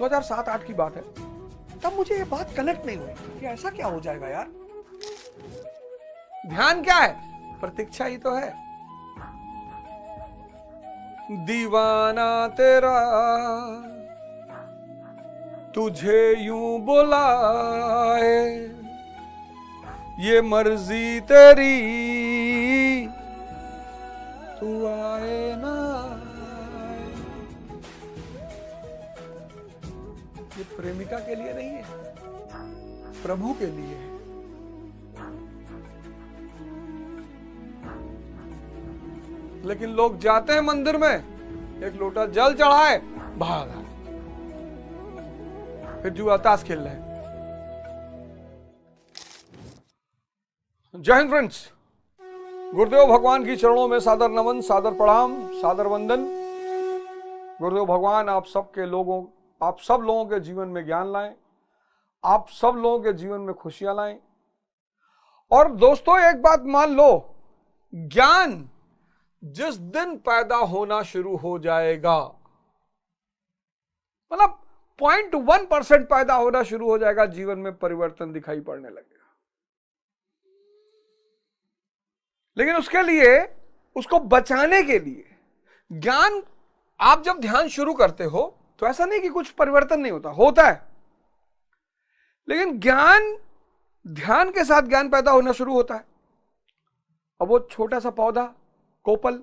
2007-8 की बात है। तब मुझे ये बात कनेक्ट नहीं हुई कि ऐसा क्या हो जाएगा यार। ध्यान क्या है? प्रतीक्षा ही तो है। दीवाना तेरा तुझे यूं बुलाए, ये मर्जी तेरी तू आए ना आए। ये प्रेमिका के लिए नहीं है, प्रभु के लिए है। लेकिन लोग जाते हैं मंदिर में, एक लोटा जल चढ़ाए, भाग आए, फिर जुआ ताश खेल रहे हैं। जय हिंद फ्रेंड्स, गुरुदेव भगवान की चरणों में सादर नमन, सादर प्रणाम, सादर वंदन। गुरुदेव भगवान आप सब लोगों के जीवन में ज्ञान लाएं, आप सब लोगों के जीवन में खुशियां लाएं। और दोस्तों एक बात मान लो, ज्ञान जिस दिन पैदा होना शुरू हो जाएगा, मतलब 0.1% पैदा होना शुरू हो जाएगा, जीवन में परिवर्तन दिखाई पड़ने लगेगा। लेकिन उसके लिए, उसको बचाने के लिए ज्ञान, आप जब ध्यान शुरू करते हो तो ऐसा नहीं कि कुछ परिवर्तन नहीं होता है। लेकिन ध्यान के साथ ज्ञान पैदा होना शुरू होता है। अब वो छोटा सा पौधा, कोपल,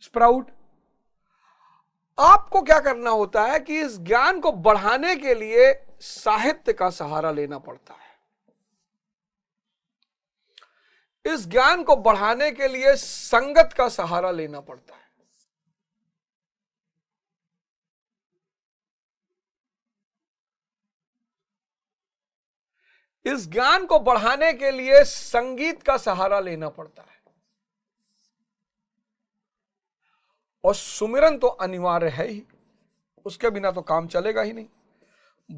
स्प्राउट, आपको क्या करना होता है कि इस ज्ञान को बढ़ाने के लिए साहित्य का सहारा लेना पड़ता है। इस ज्ञान को बढ़ाने के लिए संगत का सहारा लेना पड़ता है। इस ज्ञान को बढ़ाने के लिए संगीत का सहारा लेना पड़ता है। और सुमिरन तो अनिवार्य है ही, उसके बिना तो काम चलेगा ही नहीं।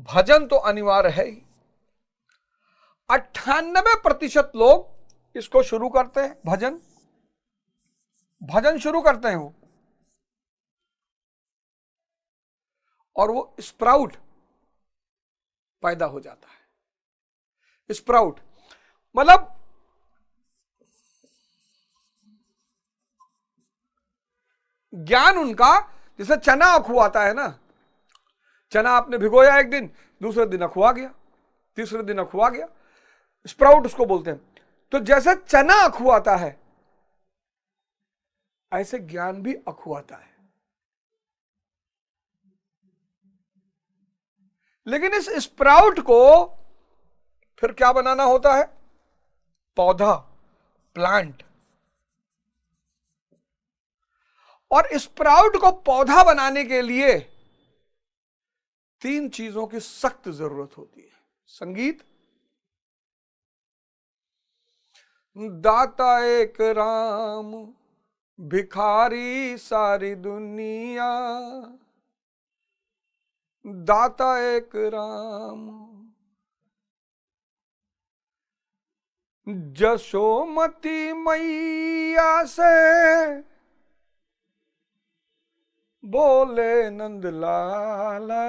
भजन तो अनिवार्य है ही। 98% लोग इसको शुरू करते हैं, भजन शुरू करते हैं वो, और वो स्प्राउट पैदा हो जाता है। स्प्राउट मतलब ज्ञान उनका, जैसे चना अखुआता है ना, चना आपने भिगोया एक दिन, दूसरे दिन अखुआ गया, तीसरे दिन अखुआ गया, स्प्राउट उसको बोलते हैं। तो जैसे चना अखुआता है, ऐसे ज्ञान भी अखुआता है। लेकिन इस स्प्राउट को फिर क्या बनाना होता है? पौधा, प्लांट। और स्प्राउट को पौधा बनाने के लिए 3 चीजों की सख्त जरूरत होती है। संगीत, दाता एक राम, भिखारी सारी दुनिया, दाता एक राम, जशोमती मैया से बोले नंदलाला,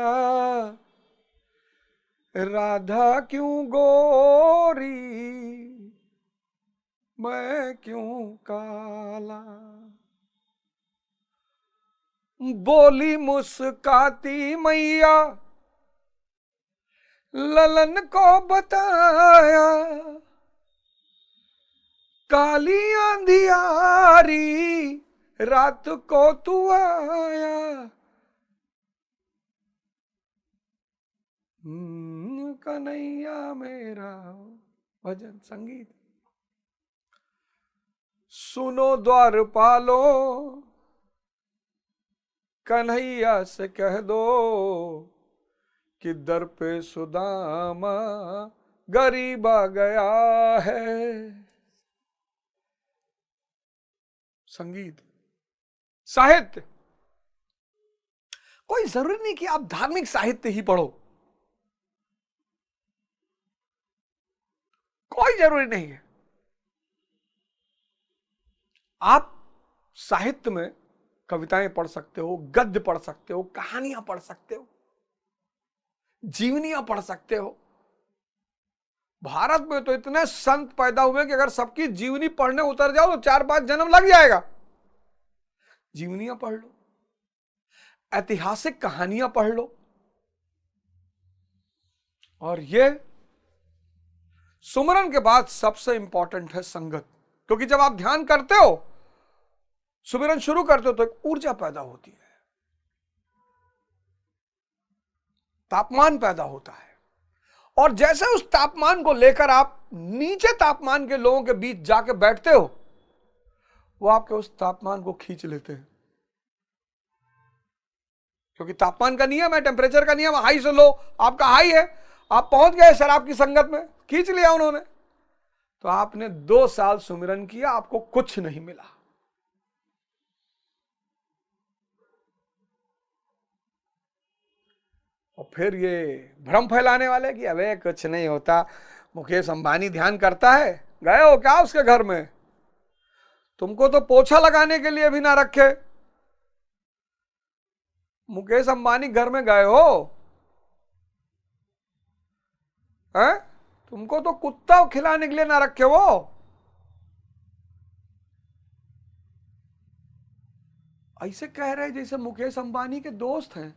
राधा क्यों गोरी, मैं क्यों काला। बोली मुस्काती मैया, ललन को बताया, काली अंधियारी रात को तू आया, कन्हैया मेरा। भजन, संगीत। सुनो द्वारपालो, कन्हैया से कह दो कि दर पे सुदामा गरीब आ गया है। संगीत, साहित्य। कोई जरूरी नहीं कि आप धार्मिक साहित्य ही पढ़ो, कोई जरूरी नहीं है। आप साहित्य में कविताएं पढ़ सकते हो, गद्य पढ़ सकते हो, कहानियां पढ़ सकते हो। जीवनियां पढ़ सकते हो। भारत में तो इतने संत पैदा हुए कि अगर सबकी जीवनी पढ़ने उतर जाओ तो 4-5 जन्म लग जाएगा। जीवनियां पढ़ लो, ऐतिहासिक कहानियां पढ़ लो। और ये सुमरन के बाद सबसे इंपॉर्टेंट है संगत, क्योंकि जब आप ध्यान करते हो, सुमिरन शुरू करते हो, तो एक ऊर्जा पैदा होती है, तापमान पैदा होता है। और जैसे उस तापमान को लेकर आप नीचे तापमान के लोगों के बीच जाके बैठते हो, वो आपके उस तापमान को खींच लेते हैं। क्योंकि तापमान का नियम है, टेम्परेचर का नियम, हाई से लो। आपका हाई है, आप पहुंच गए शराब की संगत में, खींच लिया उन्होंने। तो आपने 2 साल सुमिरन किया, आपको कुछ नहीं मिला। और फिर ये भ्रम फैलाने वाले कि अबे कुछ नहीं होता, मुकेश अंबानी ध्यान करता है। गए हो क्या उसके घर में? तुमको तो पोछा लगाने के लिए भी ना रखे। मुकेश अंबानी घर में गए हो? हैं? तुमको तो कुत्ता खिलाने के लिए ना रखे वो। ऐसे कह रहे जैसे मुकेश अंबानी के दोस्त हैं।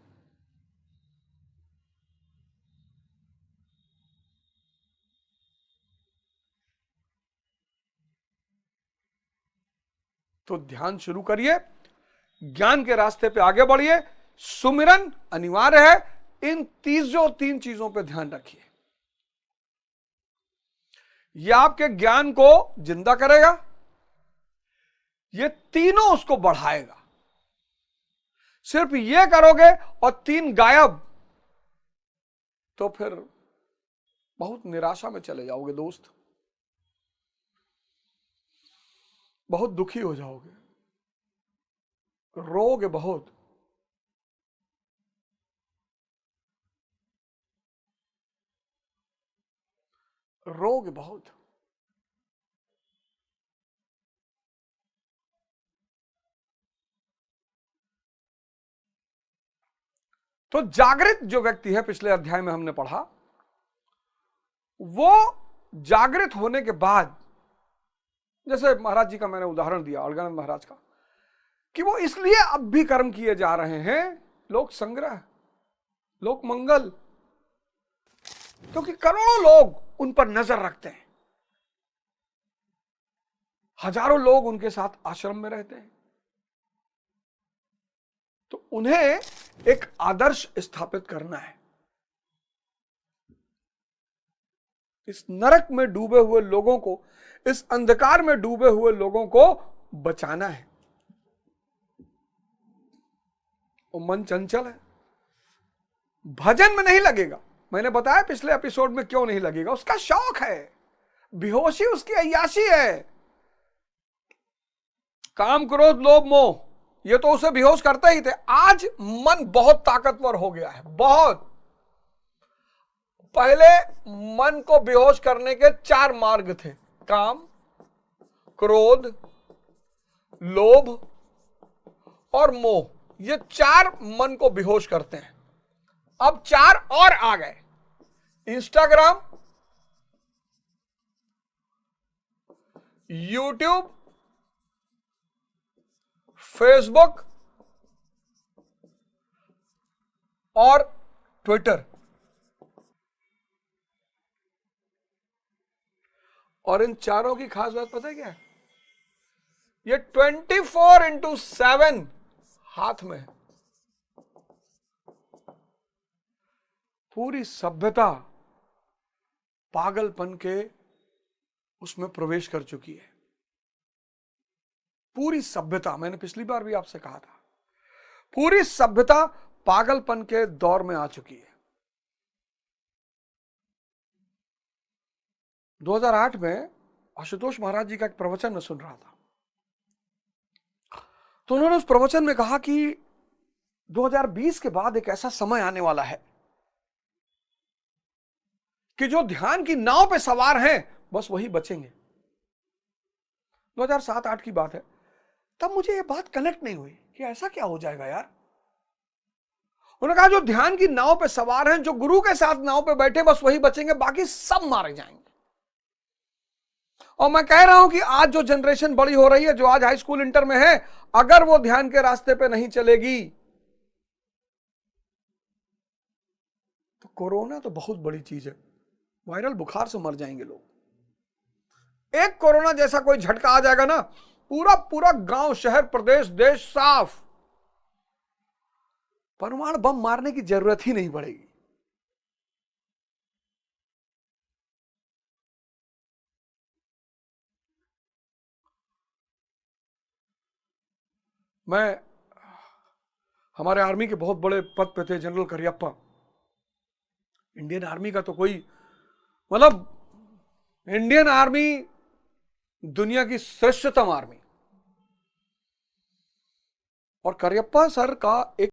तो ध्यान शुरू करिए, ज्ञान के रास्ते पे आगे बढ़िए। सुमिरन अनिवार्य है। इन 3 चीजों पे ध्यान रखिए। यह आपके ज्ञान को जिंदा करेगा, ये तीनों उसको बढ़ाएगा। सिर्फ ये करोगे और 3 गायब, तो फिर बहुत निराशा में चले जाओगे दोस्त, बहुत दुखी हो जाओगे, रोगे बहुत। रोगे बहुत। तो जागृत जो व्यक्ति है, पिछले अध्याय में हमने पढ़ा, वो जागृत होने के बाद, जैसे महाराज जी का मैंने उदाहरण दिया, अलगानंद महाराज का, कि वो इसलिए अब भी कर्म किए जा रहे हैं, लोक संग्रह, लोक मंगल, क्योंकि करोड़ों लोग उन पर नजर रखते हैं, हजारों लोग उनके साथ आश्रम में रहते हैं। तो उन्हें एक आदर्श स्थापित करना है। इस नरक में डूबे हुए लोगों को, इस अंधकार में डूबे हुए लोगों को बचाना है। वो मन चंचल है, भजन में नहीं लगेगा। मैंने बताया पिछले एपिसोड में क्यों नहीं लगेगा। उसका शौक है, बेहोशी उसकी अय्याशी है। काम, क्रोध, लोभ, मोह, ये तो उसे बेहोश करते ही थे। आज मन बहुत ताकतवर हो गया है, बहुत। पहले मन को बेहोश करने के 4 मार्ग थे, काम, क्रोध, लोभ और मोह। ये 4 मन को बेहोश करते हैं। अब 4 और आ गए, इंस्टाग्राम, यूट्यूब, फेसबुक और ट्विटर। और इन चारों की खास बात पता है क्या है? ये 24/7 हाथ में है। पूरी सभ्यता पागलपन के उसमें प्रवेश कर चुकी है। पूरी सभ्यता, मैंने पिछली बार भी आपसे कहा था, पूरी सभ्यता पागलपन के दौर में आ चुकी है। 2008 में आशुतोष महाराज जी का एक प्रवचन में सुन रहा था, तो उन्होंने उस प्रवचन में कहा कि 2020 के बाद एक ऐसा समय आने वाला है कि जो ध्यान की नाव पे सवार हैं, बस वही बचेंगे। 2007-8 की बात है। तब मुझे ये बात कनेक्ट नहीं हुई कि ऐसा क्या हो जाएगा यार। उन्होंने कहा जो ध्यान की नाव पे सवार हैं, जो गुरु के साथ नाव पे बैठे, बस वही बचेंगे, बाकी सब मारे जाएंगे। और मैं कह रहा हूं कि आज जो जनरेशन बड़ी हो रही है, जो आज हाई स्कूल इंटर में है, अगर वो ध्यान के रास्ते पे नहीं चलेगी तो कोरोना तो बहुत बड़ी चीज है, वायरल बुखार से मर जाएंगे लोग। एक कोरोना जैसा कोई झटका आ जाएगा ना, पूरा पूरा गांव, शहर, प्रदेश, देश साफ। परमाणु बम मारने की जरूरत ही नहीं पड़ेगी। मैं हमारे आर्मी के बहुत बड़े पद पे थे, जनरल करियप्पा। इंडियन आर्मी का तो कोई मतलब, इंडियन आर्मी दुनिया की श्रेष्ठतम आर्मी। और करियप्पा सर का एक